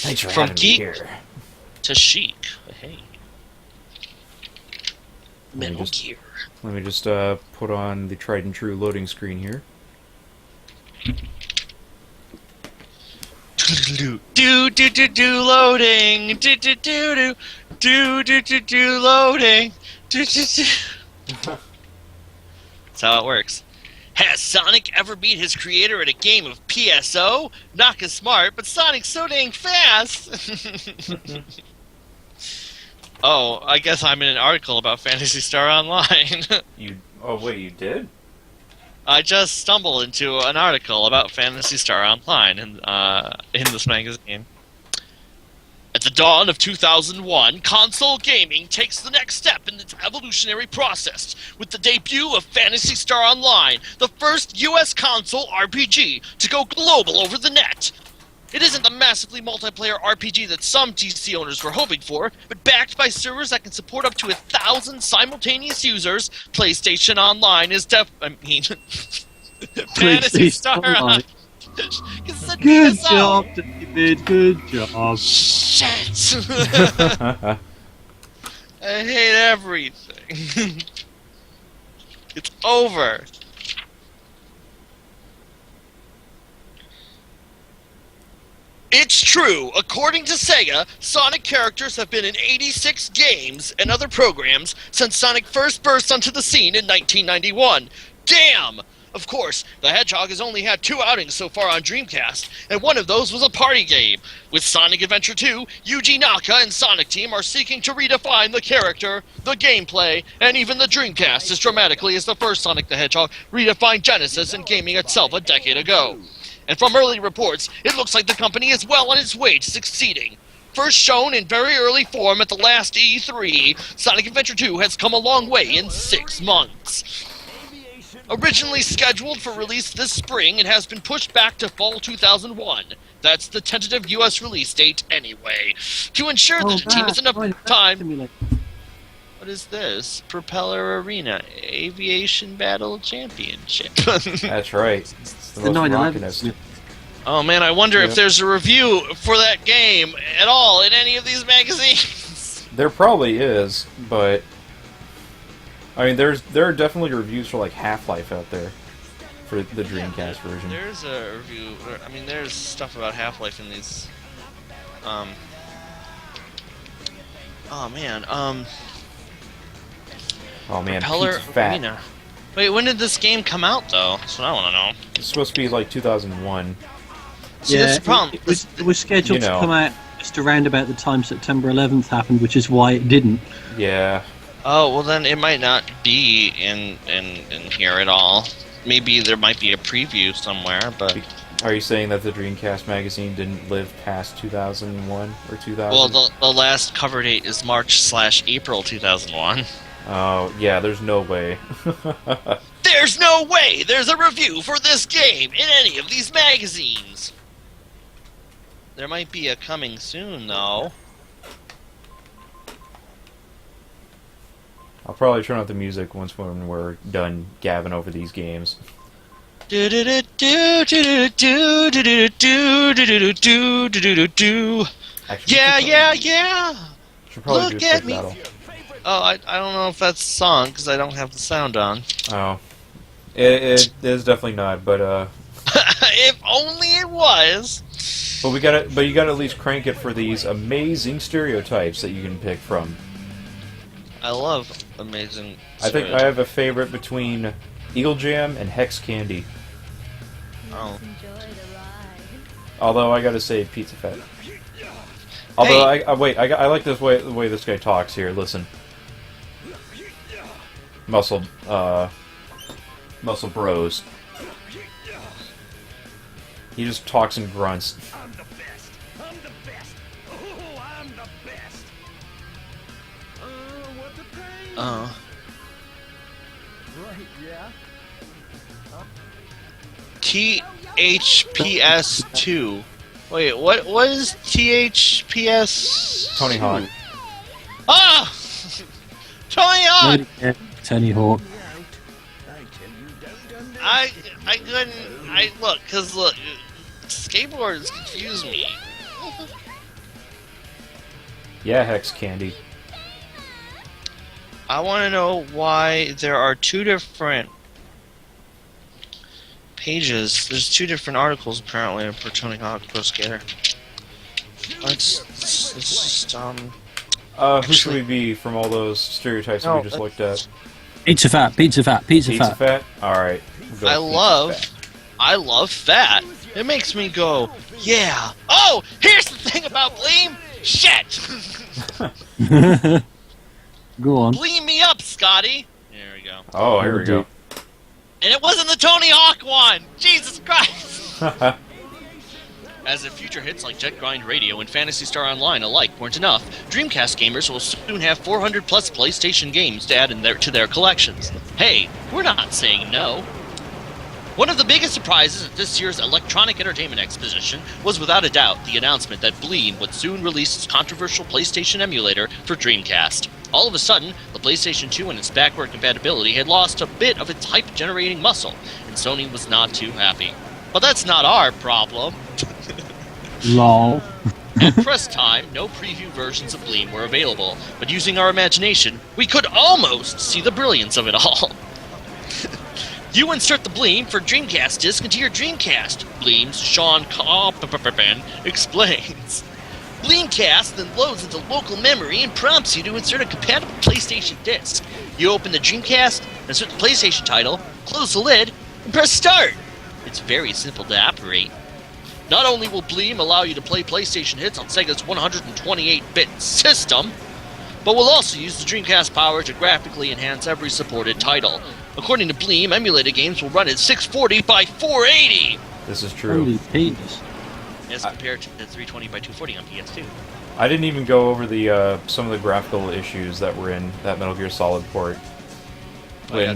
Thanks for From having me geek here. to chic. Hey, Let me Metal just Gear. put on the tried and true loading screen here. Do loading. Do loading. That's how it works. Has Sonic ever beat his creator at a game of PSO? Naka's smart, but Sonic's so dang fast. Oh, I guess I'm in an article about Phantasy Star Online. Oh wait, you did? I just stumbled into an article about Phantasy Star Online in this magazine. At the dawn of 2001, console gaming takes the next step in its evolutionary process with the debut of Phantasy Star Online, the first US console RPG to go global over the net. It isn't the massively multiplayer RPG that some PC owners were hoping for, but backed by servers that can support up to 1,000 simultaneous users, PlayStation Online is Phantasy Star Online. Good job, David. Good job. Shit! I hate everything. It's over. It's true. According to Sega, Sonic characters have been in 86 games and other programs since Sonic first burst onto the scene in 1991. Damn! Of course, the Hedgehog has only had 2 outings so far on Dreamcast, and one of those was a party game. With Sonic Adventure 2, Yuji Naka and Sonic Team are seeking to redefine the character, the gameplay, and even the Dreamcast as dramatically as the first Sonic the Hedgehog redefined Genesis and gaming itself a decade ago. And from early reports, it looks like the company is well on its way to succeeding. First shown in very early form at the last E3, Sonic Adventure 2 has come a long way in 6 months. Originally scheduled for release this spring, it has been pushed back to fall 2001. That's the tentative US release date anyway. To ensure that the team has enough time... What is this? Propeller Arena, Aviation Battle Championship. That's right. It's the most 9/11. rockinest. Oh man, I wonder if there's a review for that game at all in any of these magazines. There probably is, but I mean, there are definitely reviews for like Half-Life out there for the Dreamcast version. There's a review. I mean, there's stuff about Half-Life in these. Oh man. Oh man, Propeller Pete's fat. Arena. Wait, when did this game come out though? That's what I want to know. It's supposed to be like 2001. See, that's the problem. It was scheduled You know. to come out just around about the time September 11th happened, which is why it didn't. Yeah. Oh well, then it might not be in here at all. Maybe there might be a preview somewhere, but. Are you saying that the Dreamcast magazine didn't live past 2001 or 2000? Well, the last cover date is March/April 2001. Oh, yeah, there's no way. There's no way there's a review for this game in any of these magazines! There might be a coming soon, though. I'll probably turn off the music once when we're done gabbing over these games. Yeah, yeah, yeah! Should probably Look do a at quick me. battle. Oh, I don't know if that's a song, because I don't have the sound on. Oh. It is definitely not, but If only it was! but you gotta at least crank it for these amazing stereotypes that you can pick from. I love amazing. I think I have a favorite between Eagle Jam and Hex Candy. Oh. Although I gotta say Pizza Fat. Although I like the way this guy talks here. Listen, muscle bros. He just talks and grunts. I'm the best. I'm the best. Oh, I'm the best. What the pain? Oh. Right, yeah. THPS2. Wait, what is THPS? Tony Hawk. Ah! Tony Hawk! Tony Hawk. I couldn't. Look, skateboards confuse me. Yeah, Hex Candy. I want to know why there are two different pages. There's two different articles apparently of Protonic Hawk Pro Skater. Let's just Who should we be from all those stereotypes that we just looked at? Pizza fat, pizza fat, pizza, Pizza fat. Alright. I love fat. It makes me go, yeah. Oh, here's the thing about Bleem. Shit. Go on. Bleem me up, Scotty. There we go. Oh, here we go. And it wasn't the Tony Hawk one. Jesus Christ. As if future hits like Jet Grind Radio and Phantasy Star Online alike weren't enough, Dreamcast gamers will soon have 400 plus PlayStation games to add to their collections. Hey, we're not saying no. One of the biggest surprises at this year's Electronic Entertainment Exposition was without a doubt the announcement that Bleem would soon release its controversial PlayStation emulator for Dreamcast. All of a sudden, the PlayStation 2 and its backward compatibility had lost a bit of its hype-generating muscle, and Sony was not too happy. But that's not our problem. Lol. At press time, no preview versions of Bleem were available, but using our imagination, we could almost see the brilliance of it all. You insert the Bleem for Dreamcast disc into your Dreamcast. Bleem's Sean Coppen explains. Bleemcast then loads into local memory and prompts you to insert a compatible PlayStation disc. You open the Dreamcast, insert the PlayStation title, close the lid, and press start. It's very simple to operate. Not only will Bleem allow you to play PlayStation hits on Sega's 128-bit system, but will also use the Dreamcast power to graphically enhance every supported title. According to Bleem, emulated games will run at 640 by 480. This is true. Holy penis. As compared to the 320 by 240 on PS2. I didn't even go over the some of the graphical issues that were in that Metal Gear Solid port. They're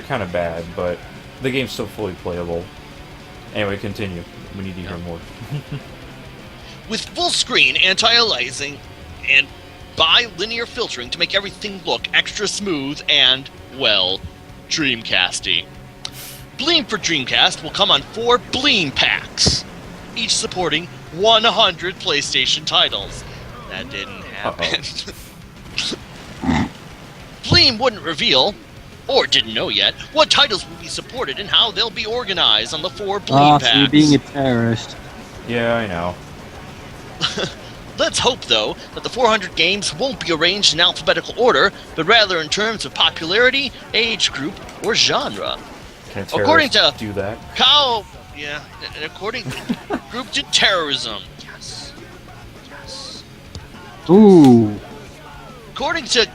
kind of bad, but the game's still fully playable. Anyway, continue. We need to hear more. With full screen anti-aliasing and bilinear filtering to make everything look extra smooth and, well, Dreamcasty. Bleem for Dreamcast will come on 4 Bleem packs, each supporting 100 PlayStation titles. That didn't happen. Bleem wouldn't reveal, or didn't know yet, what titles will be supported and how they'll be organized on the 4 Bleem packs. So you're being a terrorist. Yeah, I know. Let's hope, though, that the 400 games won't be arranged in alphabetical order, but rather in terms of popularity, age group, or genre. Can a According terrorist to do that? According to group to terrorism. Yes. Ooh. According to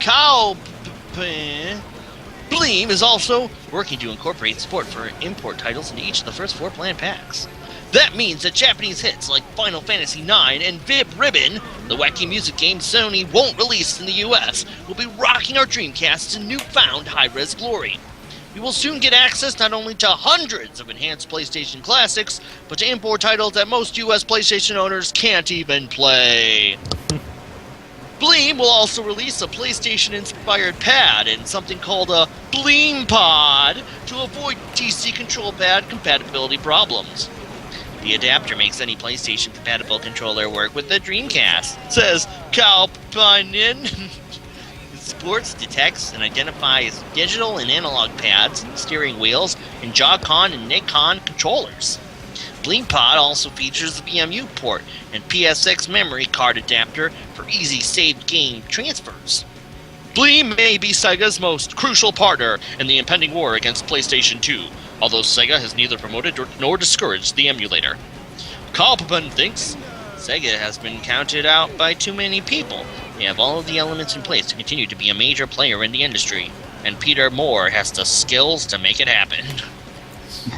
Bleem is also working to incorporate support for import titles into each of the first 4 planned packs. That means that Japanese hits like Final Fantasy IX and Vib Ribbon, the wacky music game Sony won't release in the US, will be rocking our Dreamcast to newfound high-res glory. We will soon get access not only to hundreds of enhanced PlayStation classics, but to import titles that most US PlayStation owners can't even play. Bleem will also release a PlayStation-inspired pad and something called a Bleem Pod to avoid DC control pad compatibility problems. The adapter makes any PlayStation-compatible controller work with the Dreamcast, says Kalpanin. It supports, detects, and identifies digital and analog pads, steering wheels, and Joy-Con and Nikon controllers. BleemPod also features the VMU port and PSX memory card adapter for easy saved game transfers. Bleem may be Sega's most crucial partner in the impending war against PlayStation 2, although Sega has neither promoted nor discouraged the emulator. Kalpapan thinks Sega has been counted out by too many people. They have all of the elements in place to continue to be a major player in the industry, and Peter Moore has the skills to make it happen.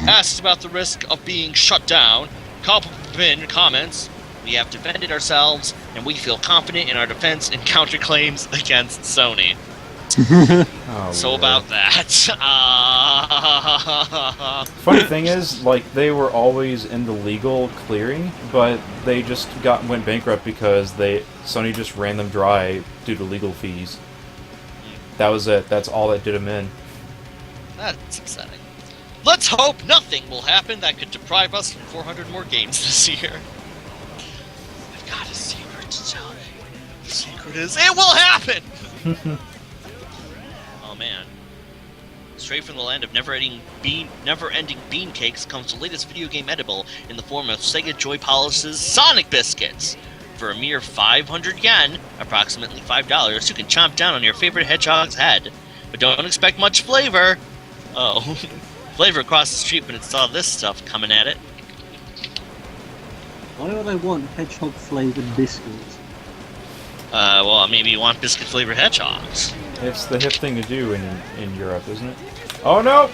Asked about the risk of being shut down, Kalpapan comments, "We have defended ourselves, and we feel confident in our defense and counterclaims against Sony." So about that. Funny thing is, like, they were always in the legal clearing, but they just went bankrupt because Sony just ran them dry due to legal fees. That was it. That's all that did them in. That's upsetting. Let's hope nothing will happen that could deprive us from 400 more games this year. I've got a secret to tell you. secret is, it will happen! Oh man. Straight from the land of never-ending bean cakes comes the latest video game edible in the form of Sega Joy Polis's Sonic Biscuits. For a mere 500 yen, approximately $5, you can chomp down on your favorite hedgehog's head. But don't expect much flavor. Oh, flavor across the street when it saw this stuff coming at it. Why would I want hedgehog-flavoured biscuits? Well, maybe you want biscuit-flavored hedgehogs. It's the hip thing to do in Europe, isn't it? Oh no!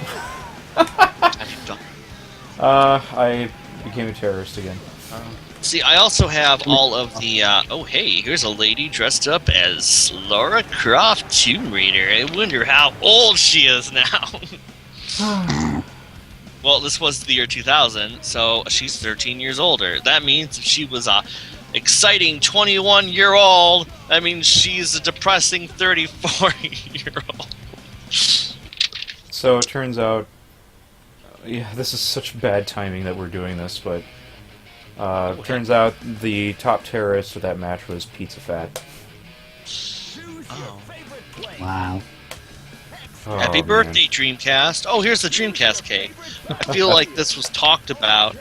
Have you done? I became a terrorist again. See, I also have all of the, oh hey, here's a lady dressed up as Lara Croft Tomb Raider. I wonder how old she is now. Well, this was the year 2000, so she's 13 years older. That means if she was a exciting 21-year-old, that means she's a depressing 34-year-old. So it turns out, yeah, this is such bad timing that we're doing this, but turns out the top terrorist of that match was Pizza Fat. Oh. Wow. Oh, Happy man. birthday, Dreamcast. Oh, here's the Dreamcast cake. I feel like this was talked about.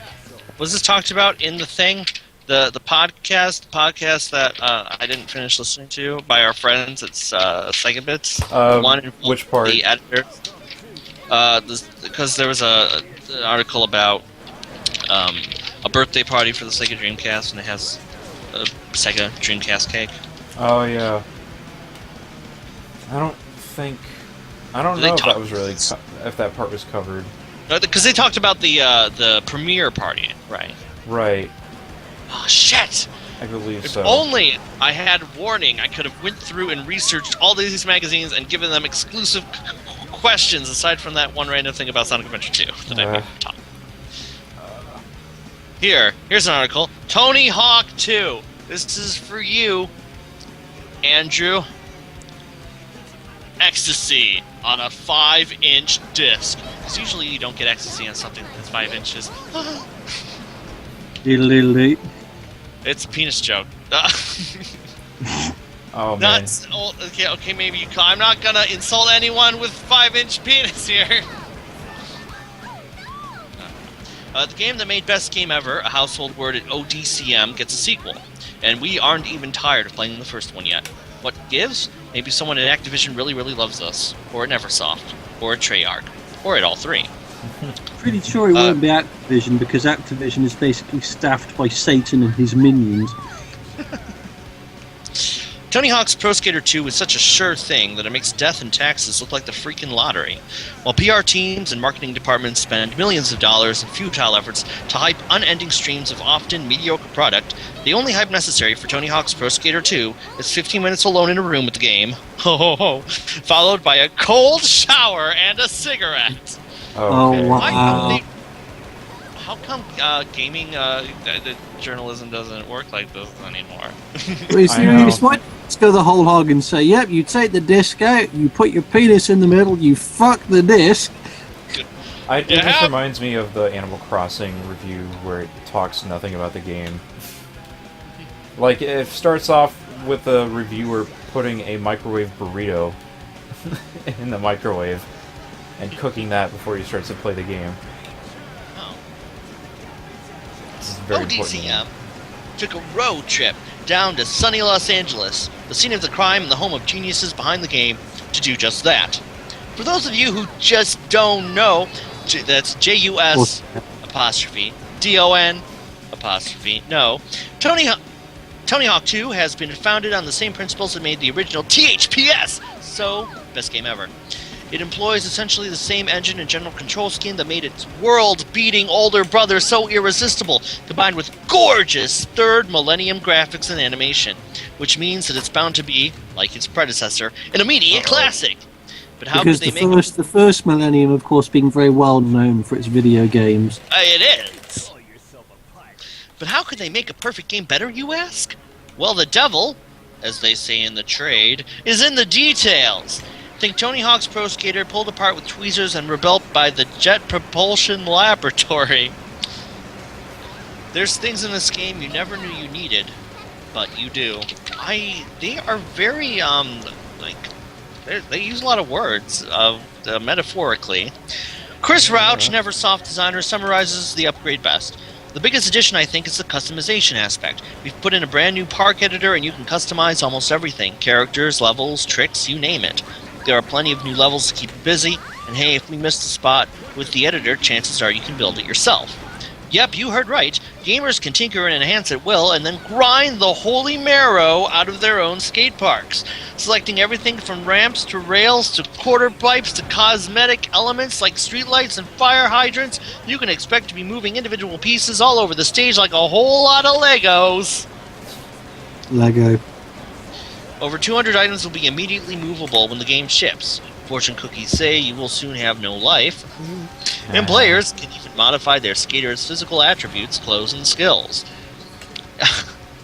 Was this talked about in the thing? The podcast that I didn't finish listening to by our friends at Sega Bits. The one which part? The editor. Because there was an article about a birthday party for the Sega Dreamcast, and it has a Sega Dreamcast cake. Oh yeah. I don't know if that was really if that part was covered. Because they talked about the premiere party, right? Right. Oh shit! I believe If so. only I had warning, I could have went through and researched all these magazines and given them exclusive questions aside from that one random thing about Sonic Adventure 2 that I made top. Here's an article. Tony Hawk 2. This is for you, Andrew. Ecstasy on a 5-inch disc. Because usually you don't get ecstasy on something that's 5 inches. Diddle-diddle-dee. It's a penis joke. Oh man. Okay, maybe I'm not gonna insult anyone with 5-inch penis here. The game that made Best Game Ever, a household word at ODCM, gets a sequel. And we aren't even tired of playing the first one yet. What gives? Maybe someone at Activision really, really loves us. Or at Neversoft. Or at Treyarch. Or at all three. Pretty sure it won't be Activision, because Activision is basically staffed by Satan and his minions. Tony Hawk's Pro Skater 2 is such a sure thing that it makes death and taxes look like the freaking lottery. While PR teams and marketing departments spend millions of dollars in futile efforts to hype unending streams of often mediocre product, the only hype necessary for Tony Hawk's Pro Skater 2 is 15 minutes alone in a room with the game, followed by a cold shower and a cigarette. Okay. Oh, wow. How come gaming the journalism doesn't work like this anymore? Well, it's I know. serious. Why just go the whole hog and say, yep, you take the disc out, you put your penis in the middle, you fuck the disc. It just reminds me of the Animal Crossing review where it talks nothing about the game. Like, it starts off with the reviewer putting a microwave burrito in the microwave and cooking that before he starts to play the game. Oh. This is very important. ODCM took a road trip down to sunny Los Angeles, the scene of the crime and the home of geniuses behind the game, to do just that. For those of you who just don't know, that's J-U-S apostrophe D-O-N apostrophe no. Tony Hawk 2 has been founded on the same principles that made the original THPS so best game ever. It employs essentially the same engine and general control scheme that made its world-beating older brother so irresistible, combined with gorgeous third millennium graphics and animation, which means that it's bound to be, like its predecessor, an immediate classic. But how Because could they the first millennium, of course, being very well known for its video games. It is. But how could they make a perfect game better, you ask? Well, the devil, as they say in the trade, is in the details. Think Tony Hawk's Pro Skater pulled apart with tweezers and rebuilt by the Jet Propulsion Laboratory. There's things in this game you never knew you needed, but you do. They are very like they use a lot of words metaphorically. Chris Rauch, Neversoft designer, summarizes the upgrade best. The biggest addition, I think, is the customization aspect. We've put in a brand new park editor, and you can customize almost everything. Characters, levels, tricks, you name it. There are plenty of new levels to keep you busy, and hey, if we missed a spot with the editor, chances are you can build it yourself. Yep, you heard right. Gamers can tinker and enhance at will, and then grind the holy marrow out of their own skate parks. Selecting everything from ramps to rails to quarter pipes to cosmetic elements like streetlights and fire hydrants, you can expect to be moving individual pieces all over the stage like a whole lot of Legos. Lego. Over 200 items will be immediately movable when the game ships. Fortune cookies say you will soon have no life. And players can even modify their skaters' physical attributes, clothes, and skills.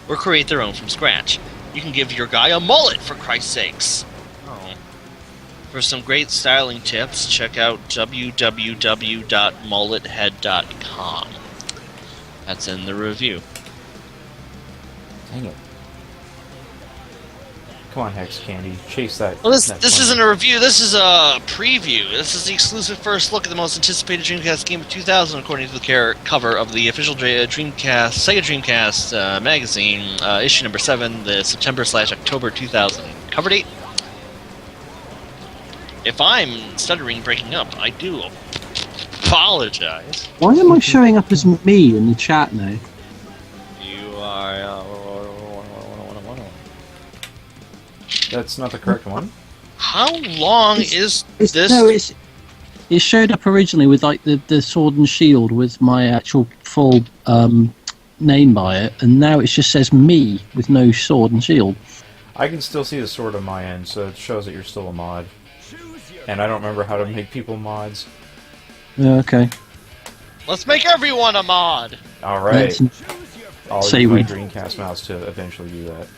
Or create their own from scratch. You can give your guy a mullet, for Christ's sakes. Oh. For some great styling tips, check out www.mullethead.com. That's in the review. Dang it. Come on, Hex Candy. Chase that. Well, this that isn't a review, this is a preview. This is the exclusive first look at the most anticipated Dreamcast game of 2000, according to the cover of the official Sega Dreamcast magazine, issue number 7, the September/October 2000 cover date. If I'm stuttering breaking up, I do apologize. Why am I showing up as me in the chat now? You are... That's not the correct one. How long is this? No, it showed up originally with like the sword and shield with my actual full name by it, and now it just says me with no sword and shield. I can still see the sword on my end, so it shows that you're still a mod. And I don't remember how to make people mods. Okay. Let's make everyone a mod! Alright. I'll Say use my we- Dreamcast mouse to eventually do that.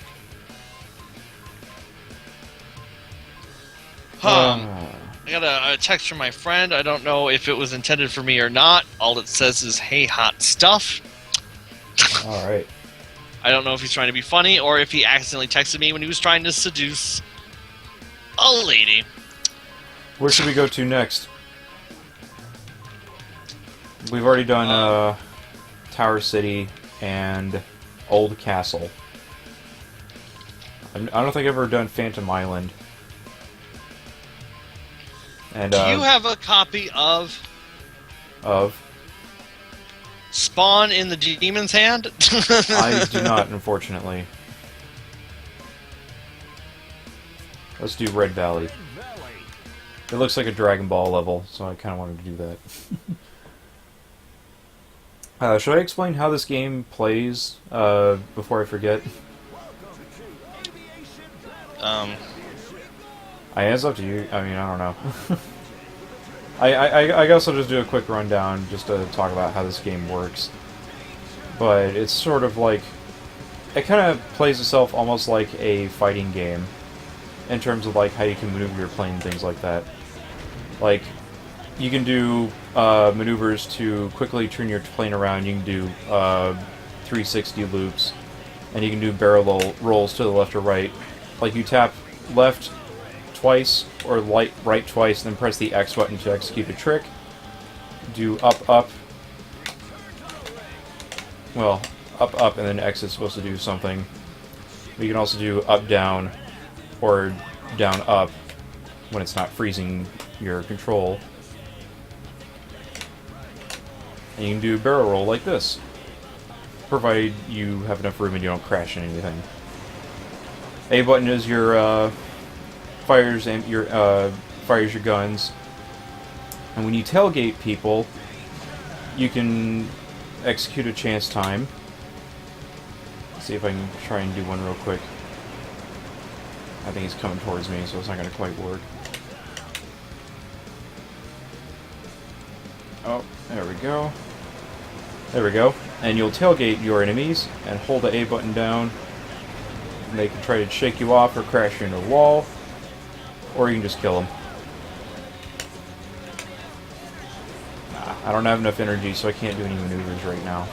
I got a text from my friend. I don't know if it was intended for me or not. All it says is, hey, hot stuff. Alright. I don't know if he's trying to be funny or if he accidentally texted me when he was trying to seduce a lady. Where should we go to next? We've already done Tower City and Old Castle. I don't think I've ever done Phantom Island. And, Do you have a copy of Spawn in the Demon's Hand? I do not, unfortunately. Let's do Red Valley. It looks like a Dragon Ball level, so I kind of wanted to do that. Should I explain how this game plays before I forget? It's up to you. I mean, I don't know. I guess I'll just do a quick rundown just to talk about how this game works. But it's sort of like... It kind of plays itself almost like a fighting game in terms of like how you can maneuver your plane and things like that. Like, you can do maneuvers to quickly turn your plane around. You can do 360 loops, and you can do barrel rolls to the left or right. Like, you tap left twice or right twice, then press the X button to execute a trick. Do up, up. Well, up, and then X is supposed to do something. But you can also do up, down, or down, up when it's not freezing your control. And you can do barrel roll like this, provided you have enough room and you don't crash into anything. A button is your fires your guns, and when you tailgate people, you can execute a chance time. Let's see if I can try and do one real quick. I think he's coming towards me, so it's not going to quite work. Oh, there we go. There we go. And you'll tailgate your enemies and hold the A button down. And they can try to shake you off or crash you into a wall. Or you can just kill them. Nah, I don't have enough energy, so I can't do any maneuvers right now.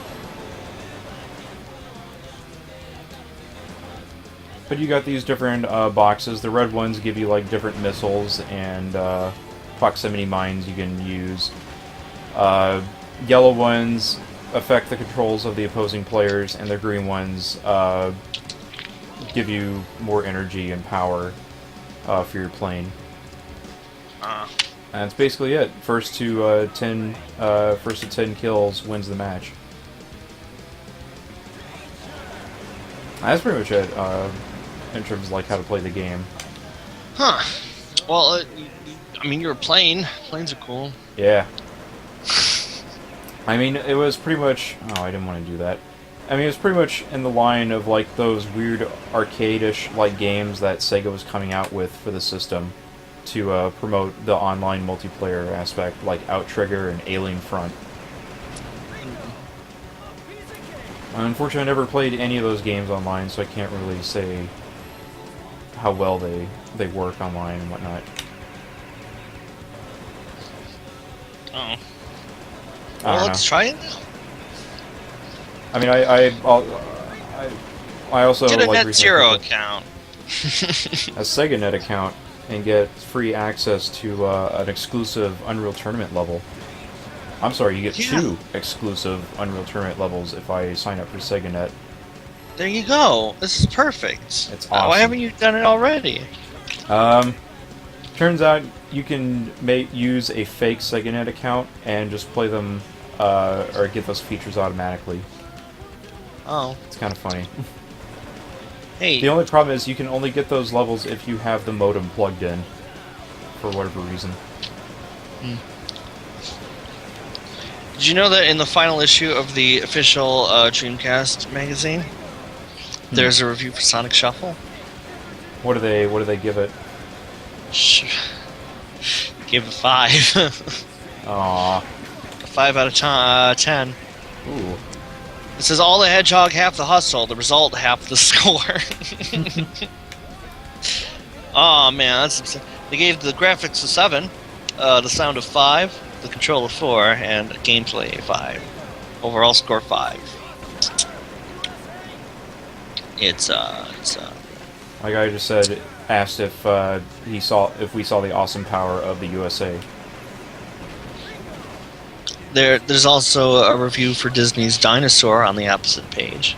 But you got these different boxes. The red ones give you like different missiles and proximity mines you can use. Yellow ones affect the controls of the opposing players, and the green ones give you more energy and power for your plane. And that's basically it. First to 10 kills wins the match. That's pretty much it in terms of like how to play the game. Huh. Well, I mean, you're a plane. Planes are cool. Yeah. I mean, it was pretty much... Oh, I didn't want to do that. I mean, it was pretty much in the line of, like, those weird arcade-ish, like, games that Sega was coming out with for the system to promote the online multiplayer aspect, like Outrigger and Alien Front. Unfortunately, I never played any of those games online, so I can't really say how well they work online and whatnot. Oh. Well, let's try it now. I mean, I also get a like Net Zero account. a SegaNet account and get free access to an exclusive Unreal Tournament level. I'm sorry, you get 2 exclusive Unreal Tournament levels if I sign up for SegaNet. There you go. This is perfect. It's awesome. Why haven't you done it already? Turns out you can use a fake SegaNet account and just play them or get those features automatically. Oh. It's kind of funny. Hey. The only problem is you can only get those levels if you have the modem plugged in, for whatever reason. Did you know that in the final issue of the official Dreamcast magazine, there's a review for Sonic Shuffle? What do they give it? Give it 5. Aww. 5 out of 10. Ooh. It says all the hedgehog, half the hustle. The result, half the score. Oh man, that's they gave the graphics a 7, the sound of 5, the control of 4, and gameplay 5. Overall score 5. It's My guy just asked if we saw the awesome power of the USA. There's also a review for Disney's Dinosaur on the opposite page.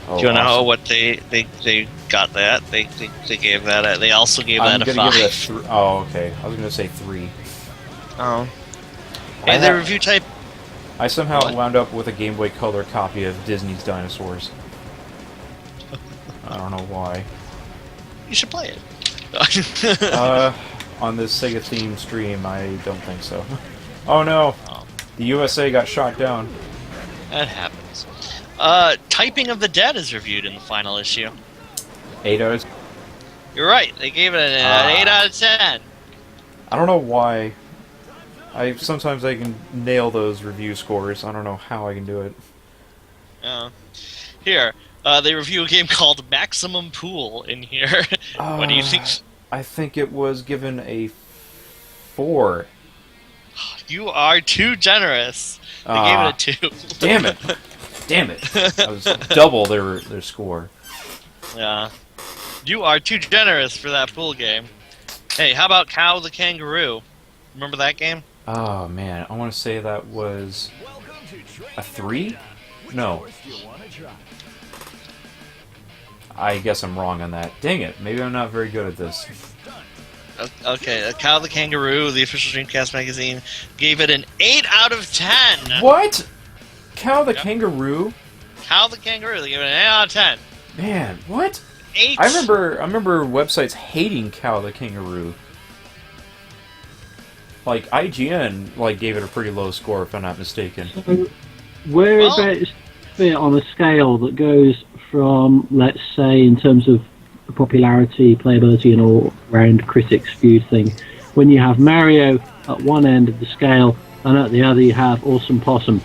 Oh, Do you want to know awesome. what they got that? They gave that. They also gave I'm that a gonna 5. give it a oh, okay. I was gonna say 3. Oh. And the review type. I somehow What? wound up with a Game Boy Color copy of Disney's Dinosaurs. I don't know why. You should play it. On this Sega themed stream, I don't think so. Oh no! Oh. The USA got shot down. That happens. Typing of the Dead is reviewed in the final issue. 8 out of... You're right. They gave it an 8 out of 10. I don't know why. Sometimes I can nail those review scores. I don't know how I can do it. Here, they review a game called Maximum Pool in here. What do you think? I think it was given a 4. You are too generous. They gave it a 2. Damn it! Damn it! That was double their score. Yeah. You are too generous for that pool game. Hey, how about Cow the Kangaroo? Remember that game? Oh man, I want to say that was a 3? No. I guess I'm wrong on that. Dang it, maybe I'm not very good at this. Okay, Cow the Kangaroo, the official Dreamcast magazine, gave it an 8 out of 10. What? Cow the Kangaroo? Cow the Kangaroo, they gave it an 8 out of 10. Man, what? 8. I remember websites hating Cow the Kangaroo. Like IGN gave it a pretty low score if I'm not mistaken. So, whereabouts fit on a scale that goes from, let's say, in terms of popularity, playability, and all-round critics viewed thing, when you have Mario at one end of the scale and at the other you have Awesome Possum?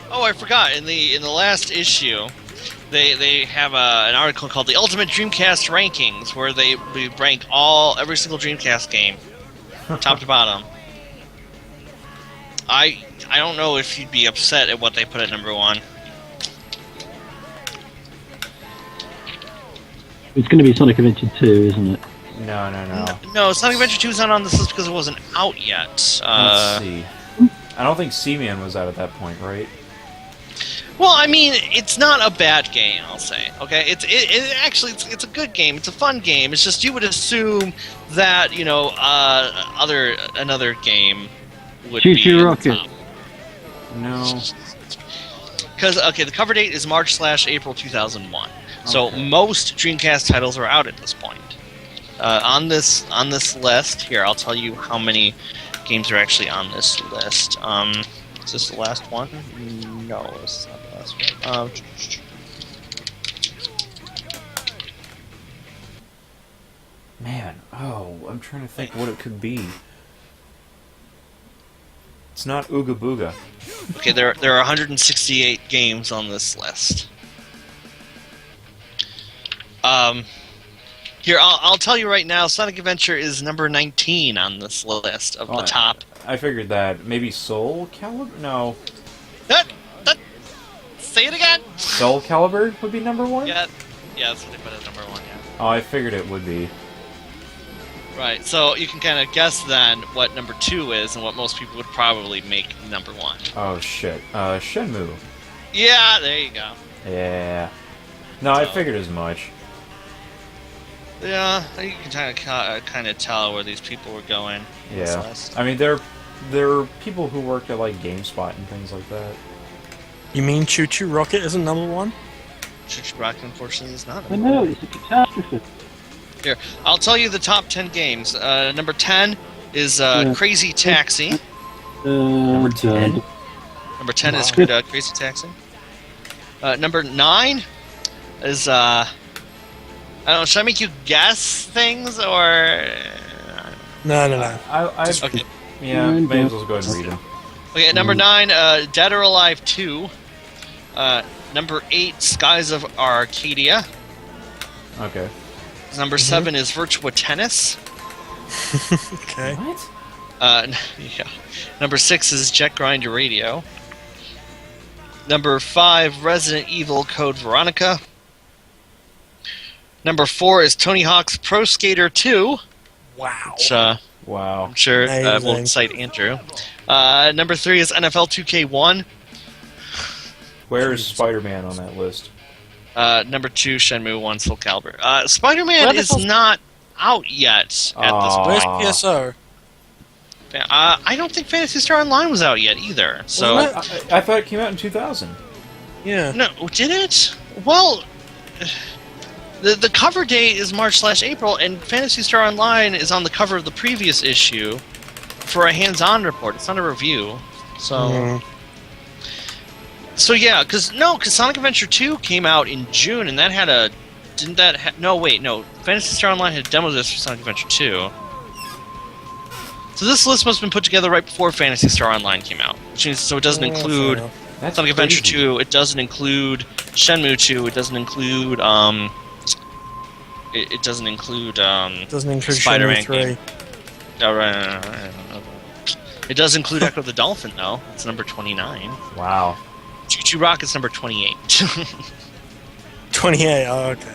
Oh, I forgot. In the last issue, they have an article called "The Ultimate Dreamcast Rankings," where they rank every single Dreamcast game, top to bottom. I don't know if you'd be upset at what they put at number 1. It's going to be Sonic Adventure 2, isn't it? No. No, Sonic Adventure 2 is not on this list because it wasn't out yet. Let's see. I don't think Seaman was out at that point, right? Well, I mean, it's not a bad game, I'll say. Okay, it's a good game. It's a fun game. It's just you would assume that another game would Choo be Choo in the Rocket. top. No. Because the cover date is March/April 2001. So Okay. most Dreamcast titles are out at this point. On this list here, I'll tell you how many games are actually on this list. Is this the last one? No, this is not the last one. Man, I'm trying to think what it could be. It's not Ooga Booga. Okay, there are 168 games on this list. Here, I'll tell you right now, Sonic Adventure is number 19 on this list of the top. I figured that. Maybe Soul Calibur? No. Say it again? Soul Calibur would be number one? Yeah, that's what they put as number one, yeah. Oh, I figured it would be. Right, so you can kind of guess then what number 2 is and what most people would probably make number 1. Oh, shit. Shenmue. Yeah, there you go. Yeah. No, I figured as much. Yeah, you can kind of tell where these people were going. in this Yeah. list. I mean, there are people who worked at, like, GameSpot and things like that. You mean Choo Choo Rocket isn't number one? Choo-Choo Rocket, unfortunately, is not. I know, it's a catastrophe. Here, I'll tell you the top 10 games. Number 10 is Crazy Taxi. Number 10? Number 10 is Wow. Crazy Taxi. Number 9 is, I don't know, should I make you guess things, or... No. Okay. Yeah, may as well go ahead and read them. Okay, at number 9, Dead or Alive 2. Number 8, Skies of Arcadia. Okay. Number 7 is Virtua Tennis. Okay. What? Yeah. Number 6 is Jet Grinder Radio. Number 5, Resident Evil Code Veronica. Number 4 is Tony Hawk's Pro Skater 2, Wow. which Wow. I'm sure will Amazing. excite Andrew. Number 3 is NFL 2K1. Where is Spider-Man on that list? Number 2, Shenmue 1 Soul Calibur. Spider-Man Where the is hell's- not out yet at this point. Where's Aw. PSO? I don't think Phantasy Star Online was out yet either. So Wasn't I thought it came out in 2000. Yeah. no, did it? Well, the cover date is March/April, and Phantasy Star Online is on the cover of the previous issue for a hands-on report. It's not a review. So Mm. so yeah, because Sonic Adventure 2 came out in June, and that had a no, Phantasy Star Online had demo discs for Sonic Adventure 2. So this list must have been put together right before Phantasy Star Online came out, which means so it doesn't include fair enough. That's Sonic Adventure crazy. 2. It doesn't include Shenmue 2. It doesn't include It doesn't include Doesn't include Spider-Man Shenmue 3. game. It does include Echo the Dolphin though. It's number 29. Wow. Choo Choo Rocket's number 28. 28, oh, okay.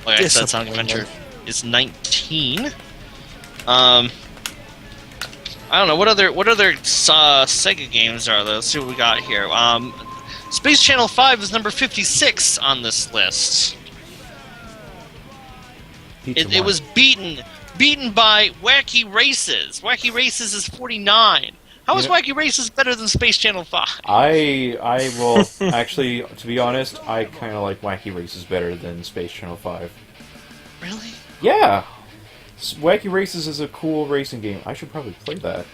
Like I said, Sonic Disappointing. Adventure is 19. I don't know what other Sega games are there. Let's see what we got here. Space Channel 5 is number 56 on this list. Pizza It One. was beaten by Wacky Races. Wacky Races is 49. How is Yeah. Wacky Races better than Space Channel 5? I will actually, to be honest, I kind of like Wacky Races better than Space Channel 5. Really? Yeah, Wacky Races is a cool racing game. I should probably play that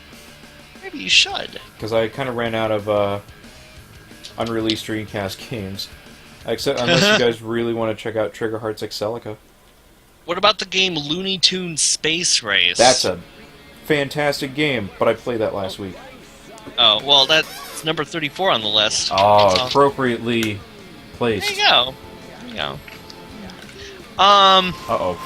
Maybe you should. because I kind of ran out of unreleased Dreamcast games. Except unless you guys really want to check out Trigger Hearts Excelica. What about the game Looney Tunes Space Race? That's a fantastic game, but I played that last week. Oh, well, that's number 34 on the list. Oh, So- appropriately placed. There you go. There you go. Uh-oh.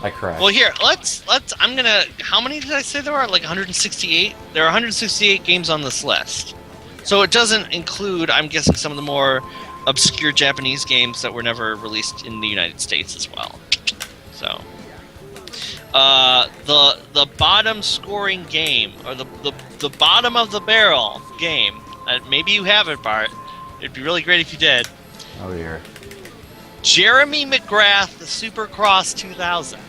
I crashed. Well, here, let's. I'm gonna. How many did I say there are? Like 168. There are 168 games on this list, so it doesn't include. I'm guessing some of the more obscure Japanese games that were never released in the United States as well. So, the bottom scoring game, or the bottom of the barrel game. Maybe you have it, Bart. It'd be really great if you did. Oh dear. Jeremy McGrath, the Supercross 2000.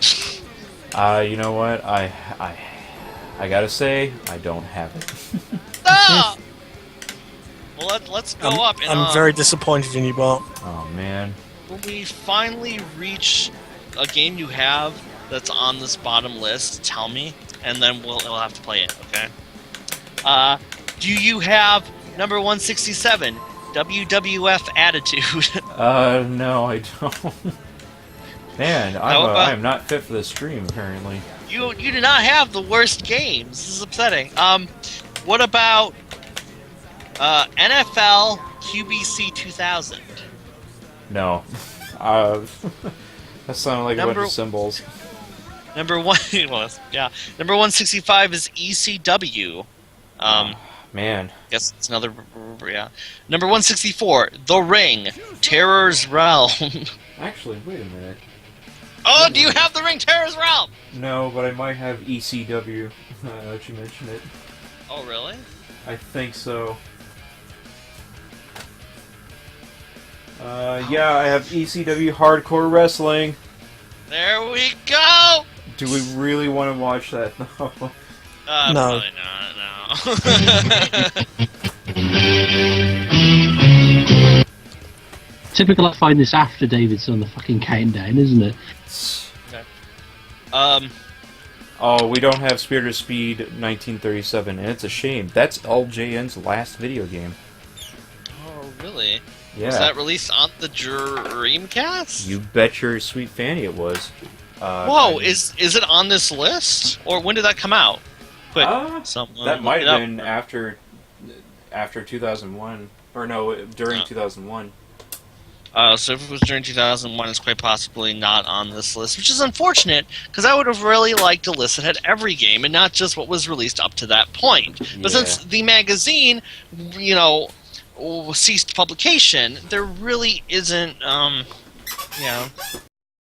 You know what? I gotta say, I don't have it. Ah! Well, let's go up. And, I'm very disappointed in you, Bart. Oh man. when we finally reach a game you have that's on this bottom list, tell me, and then we'll have to play it. Okay. Do you have number 167? WWF Attitude. No, I don't. Man, I'm not fit for this stream, apparently. You do not have the worst games. This is upsetting. What about NFL QBC 2000? No. That sounded like a bunch of symbols. Number one, well, yeah. Number 165 is ECW. Man. Guess it's another, yeah. Number 164, The Ring, Terror's Realm. Actually, wait a minute. Oh, do you have The Ring, Terror's Realm? No, but I might have ECW. Now that you mention it. Oh, really? I think so. Yeah, I have ECW Hardcore Wrestling. There we go! Do we really want to watch that, though? No. Probably not, no. Typical, I find this after David's on the fucking countdown, isn't it? Okay. Oh, we don't have Spirit of Speed 1937, and it's a shame. That's LJN's last video game. Oh, really? Yeah. Was that released on the Dreamcast? You bet your sweet fanny it was. Whoa, is it on this list? Or when did that come out? Quick, someone that might look have it been after 2001. Or no, during 2001. So if it was during 2001, it's quite possibly not on this list, which is unfortunate, because I would have really liked a list that had every game and not just what was released up to that point. But since the magazine, ceased publication, there really isn't,